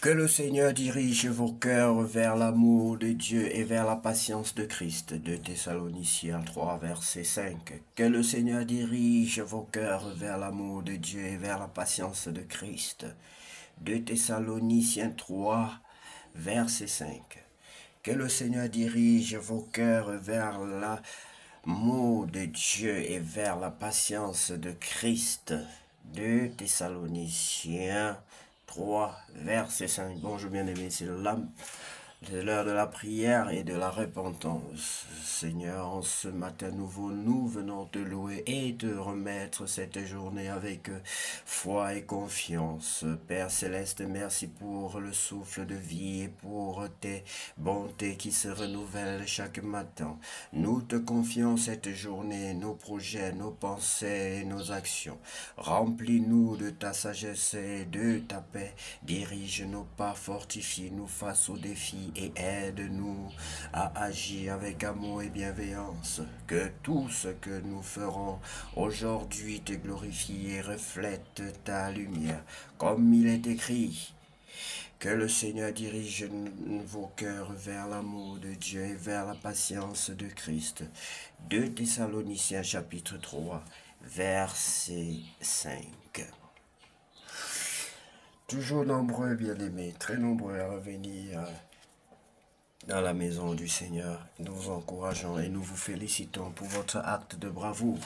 Que le Seigneur dirige vos cœurs vers l'amour de Dieu et vers la patience de Christ. 2 Thessaloniciens 3, verset 5. Que le Seigneur dirige vos cœurs vers l'amour de Dieu et vers la patience de Christ. 2 Thessaloniciens 3, verset 5. Que le Seigneur dirige vos cœurs vers l'amour de Dieu et vers la patience de Christ. 2 Thessaloniciens 3, verset 5. Bonjour bien-aimés, c'est l'heure de la prière et de la repentance. Seigneur, en ce matin nouveau, nous venons te louer et te remettre cette journée avec foi et confiance. Père Céleste, merci pour le souffle de vie et pour tes bontés qui se renouvellent chaque matin. Nous te confions cette journée, nos projets, nos pensées et nos actions. Remplis-nous de ta sagesse et de ta paix. Dirige nos pas, fortifie-nous face aux défis et aide-nous à agir avec amour et bienveillance. Que tout ce que nous ferons aujourd'hui te glorifie et reflète ta lumière, comme il est écrit. Que le Seigneur dirige vos cœurs vers l'amour de Dieu et vers la patience de Christ. 2 Thessaloniciens chapitre 3, verset 5. Toujours nombreux, bien-aimés, très nombreux à revenir dans la maison du Seigneur. Nous vous encourageons et nous vous félicitons pour votre acte de bravoure.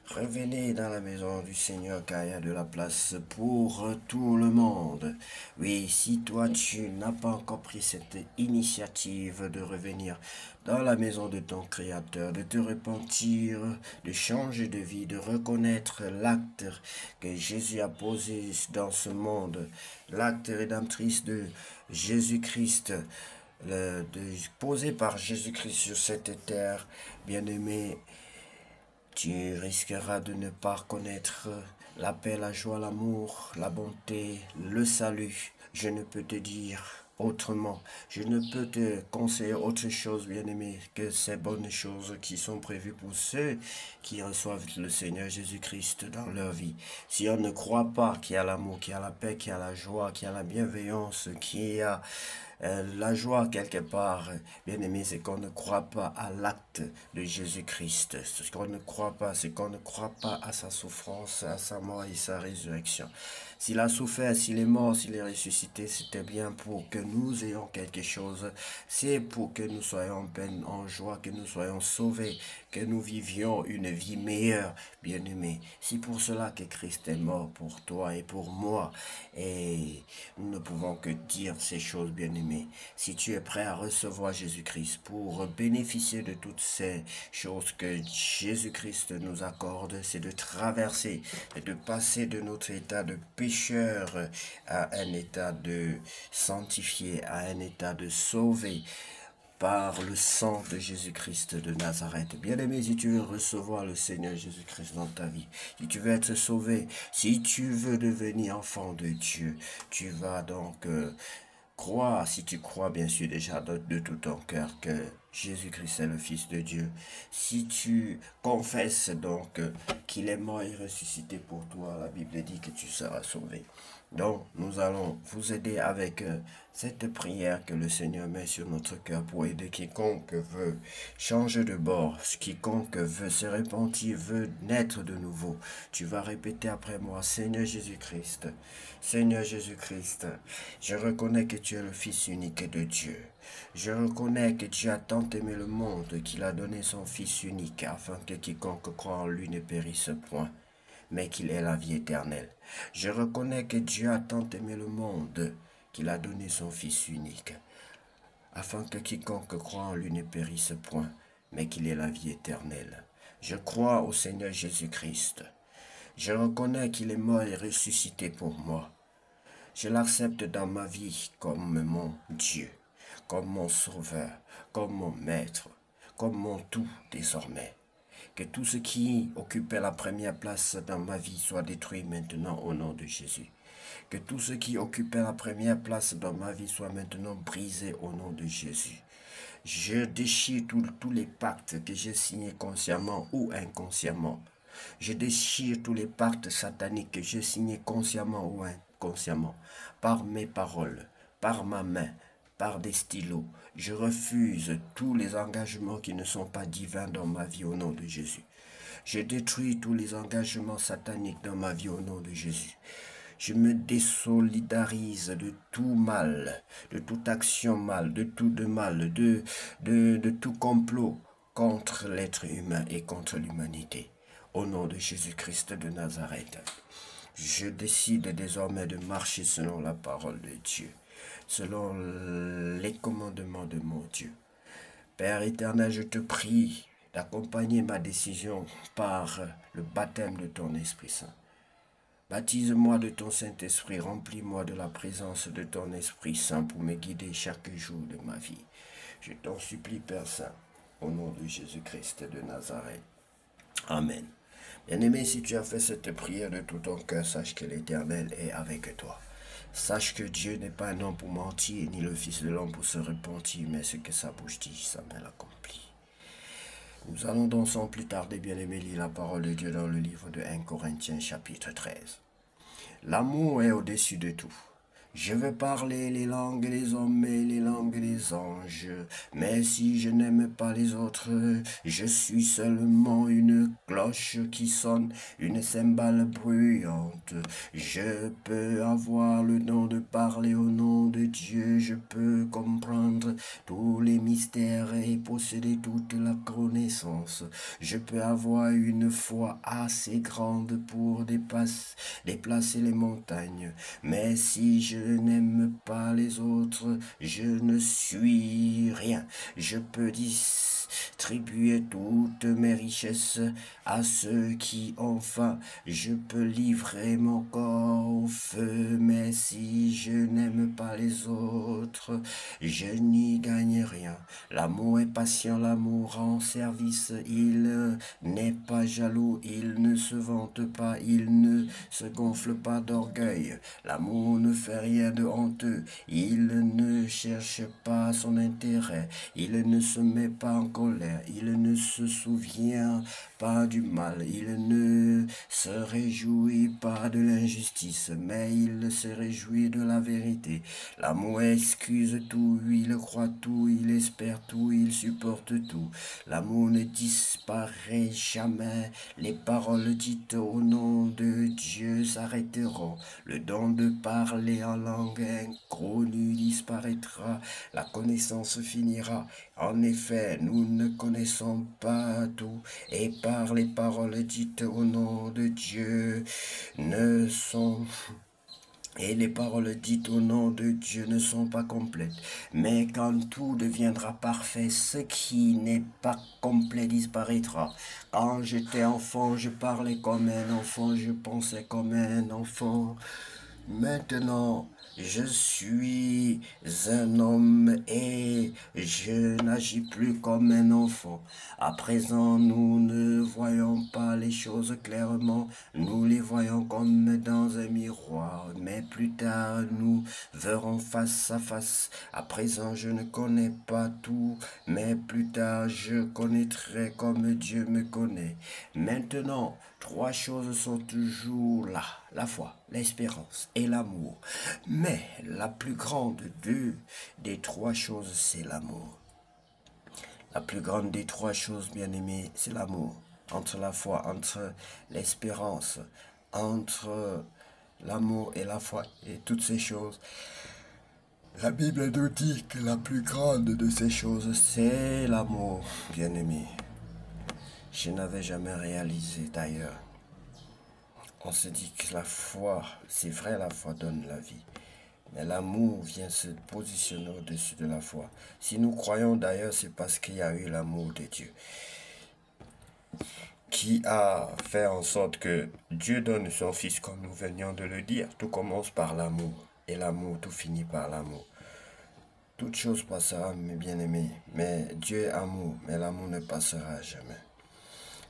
Revenez dans la maison du Seigneur car il y a de la place pour tout le monde. Oui, si toi tu n'as pas encore pris cette initiative de revenir dans la maison de ton Créateur, de te repentir, de changer de vie, de reconnaître l'acte que Jésus a posé dans ce monde, l'acte rédemptrice de Jésus-Christ, posé par Jésus-Christ sur cette terre, bien-aimé, tu risqueras de ne pas reconnaître la paix, la joie, l'amour, la bonté, le salut. Je ne peux te dire autrement. Je ne peux te conseiller autre chose, bien-aimé, que ces bonnes choses qui sont prévues pour ceux qui reçoivent le Seigneur Jésus-Christ dans leur vie. Si on ne croit pas qu'il y a l'amour, qu'il y a la paix, qu'il y a la joie, qu'il y a la bienveillance, qu'il y a la joie quelque part, bien aimé, c'est qu'on ne croit pas à l'acte de Jésus-Christ. Ce qu'on ne croit pas, c'est qu'on ne croit pas à sa souffrance, à sa mort et sa résurrection. S'il a souffert, s'il est mort, s'il est ressuscité, c'était bien pour que nous ayons quelque chose. C'est pour que nous soyons en peine, en joie, que nous soyons sauvés, que nous vivions une vie meilleure, bien aimé. C'est pour cela que Christ est mort pour toi et pour moi. Et nous ne pouvons que dire ces choses, bien aimé. Si tu es prêt à recevoir Jésus-Christ pour bénéficier de toutes ces choses que Jésus-Christ nous accorde, c'est de traverser et de passer de notre état de pécheur à un état de sanctifié, à un état de sauvé par le sang de Jésus-Christ de Nazareth. Bien-aimé, si tu veux recevoir le Seigneur Jésus-Christ dans ta vie, si tu veux être sauvé, si tu veux devenir enfant de Dieu, tu vas donc croire, si tu crois bien sûr déjà de tout ton cœur que Jésus-Christ est le Fils de Dieu, si tu confesses donc qu'il est mort et ressuscité pour toi, la Bible dit que tu seras sauvé. Donc, nous allons vous aider avec cette prière que le Seigneur met sur notre cœur pour aider quiconque veut changer de bord, quiconque veut se repentir, veut naître de nouveau. Tu vas répéter après moi, Seigneur Jésus-Christ, Seigneur Jésus-Christ, je reconnais que tu es le Fils unique de Dieu. Je reconnais que Dieu a tant aimé le monde qu'il a donné son Fils unique afin que quiconque croit en lui ne périsse point, mais qu'il ait la vie éternelle. Je reconnais que Dieu a tant aimé le monde qu'il a donné son Fils unique, afin que quiconque croit en lui ne périsse point, mais qu'il ait la vie éternelle. Je crois au Seigneur Jésus-Christ. Je reconnais qu'il est mort et ressuscité pour moi. Je l'accepte dans ma vie comme mon Dieu, comme mon Sauveur, comme mon Maître, comme mon tout désormais. Que tout ce qui occupait la première place dans ma vie soit détruit maintenant au nom de Jésus. Que tout ce qui occupait la première place dans ma vie soit maintenant brisé au nom de Jésus. Je déchire tous les pactes que j'ai signés consciemment ou inconsciemment. Je déchire tous les pactes sataniques que j'ai signés consciemment ou inconsciemment, par mes paroles, par ma main, par des stylos. Je refuse tous les engagements qui ne sont pas divins dans ma vie au nom de Jésus. Je détruis tous les engagements sataniques dans ma vie au nom de Jésus. Je me désolidarise de tout mal, de toute action mal, de tout de mal, de tout complot contre l'être humain et contre l'humanité. Au nom de Jésus-Christ de Nazareth, je décide désormais de marcher selon la parole de Dieu, selon les commandements de mon Dieu. Père éternel, je te prie d'accompagner ma décision par le baptême de ton Esprit Saint. Baptise-moi de ton Saint-Esprit, remplis-moi de la présence de ton Esprit Saint pour me guider chaque jour de ma vie. Je t'en supplie, Père Saint, au nom de Jésus-Christ de Nazareth. Amen. Bien-aimé, si tu as fait cette prière de tout ton cœur, sache que l'Éternel est avec toi. Sache que Dieu n'est pas un homme pour mentir, ni le Fils de l'homme pour se repentir, mais ce que sa bouche dit, sa main l'accomplit. Nous allons donc sans plus tarder, bien-aimé, lire la parole de Dieu dans le livre de 1 Corinthiens chapitre 13. L'amour est au-dessus de tout. Je veux parler les langues des hommes et les langues des anges, mais si je n'aime pas les autres, je suis seulement une cloche qui sonne, une cymbale bruyante. Je peux avoir le don de parler au nom de Dieu, je peux comprendre tous les mystères et posséder toute la connaissance. Je peux avoir une foi assez grande pour déplacer les montagnes, mais si je n'aime pas les autres, je ne suis rien. Je peux distribuer toutes mes richesses à ceux qui ont faim. Je peux livrer mon corps au feu, mais si je n'aime pas les autres, je n'y gagne rien. L'amour est patient, l'amour rend service, il n'est pas jaloux, il ne se vante pas, il ne se gonfle pas d'orgueil. L'amour ne fait rien de honteux, il ne cherche pas son intérêt, il ne se met pas en colère, il ne se souvient pas du mal, il ne se réjouit pas de l'injustice, mais il se réjouit de la vérité. L'amour excuse tout, il croit tout, il espère tout, il supporte tout. L'amour ne disparaît jamais, les paroles dites au nom de Dieu s'arrêteront. Le don de parler en langue inconnue disparaîtra, la connaissance finira. En effet, nous ne connaissons pas tout, et par les paroles dites au nom de Dieu les paroles dites au nom de Dieu ne sont pas complètes. Mais quand tout deviendra parfait, ce qui n'est pas complet disparaîtra. Quand j'étais enfant, je parlais comme un enfant, je pensais comme un enfant. Maintenant, je suis un homme et je n'agis plus comme un enfant. À présent, nous ne voyons pas les choses clairement, nous les voyons comme dans un miroir. Mais plus tard, nous verrons face à face. À présent, je ne connais pas tout, mais plus tard, je connaîtrai comme Dieu me connaît. Maintenant, 3 choses sont toujours là, la foi, l'espérance et l'amour. Mais la plus grande des 3 choses, c'est l'amour. La plus grande des 3 choses, bien-aimés, c'est l'amour. Entre la foi, entre l'espérance, entre l'amour et la foi et toutes ces choses. La Bible nous dit que la plus grande de ces choses, c'est l'amour, bien-aimé. Je n'avais jamais réalisé d'ailleurs. On se dit que la foi, c'est vrai, la foi donne la vie. Mais l'amour vient se positionner au-dessus de la foi. Si nous croyons d'ailleurs, c'est parce qu'il y a eu l'amour de Dieu, qui a fait en sorte que Dieu donne son Fils, comme nous venions de le dire. Tout commence par l'amour. Et l'amour, tout finit par l'amour. Toute chose passera, mes bien-aimés. Mais Dieu est amour, mais l'amour ne passera jamais.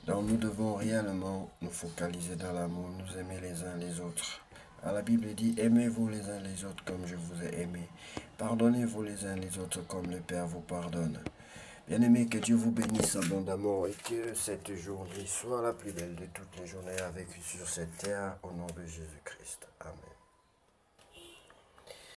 Donc nous devons réellement nous focaliser dans l'amour, nous aimer les uns les autres. La Bible dit, aimez-vous les uns les autres comme je vous ai aimé. Pardonnez-vous les uns les autres comme le Père vous pardonne. Bien-aimés, que Dieu vous bénisse abondamment et que cette journée soit la plus belle de toutes les journées avec vous sur cette terre, au nom de Jésus-Christ. Amen.